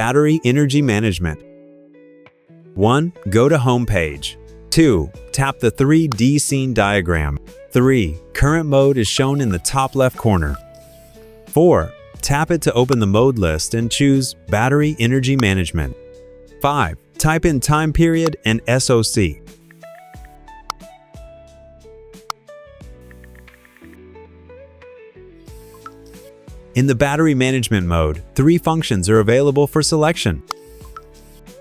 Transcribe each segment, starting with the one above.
Battery Energy Management. 1. Go to Home page. 2. Tap the 3D scene diagram. 3. Current mode is shown in the top left corner. 4. Tap it to open the mode list and choose Battery Energy Management. 5. Type in time period and SOC. In the battery management mode, 3 functions are available for selection.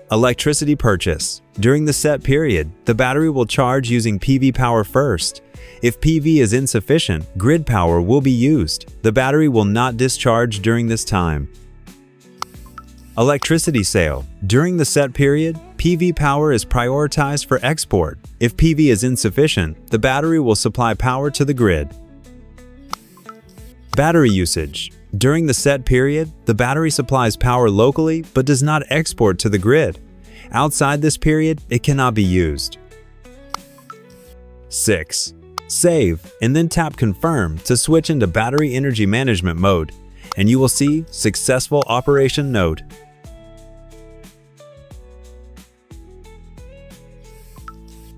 Electricity purchase. During the set period, the battery will charge using PV power first. If PV is insufficient, grid power will be used. The battery will not discharge during this time. Electricity sale. During the set period, PV power is prioritized for export. If PV is insufficient, the battery will supply power to the grid. Battery usage. During the set period, the battery supplies power locally but does not export to the grid. Outside this period, it cannot be used. 6. Save, and then tap Confirm to switch into Battery Energy Management mode, and you will see Successful Operation Note.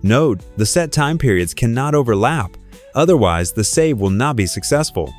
Note: the set time periods cannot overlap, otherwise the save will not be successful.